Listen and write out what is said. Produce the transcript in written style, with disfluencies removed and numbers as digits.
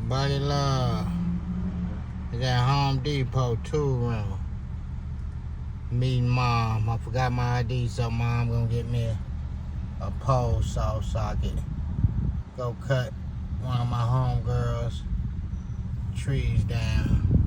Buddy Love. It's at Home Depot, 2-room. Meeting Mom. I forgot my ID, so Mom gonna get me a pole saw socket. Go cut one of my homegirls' trees down.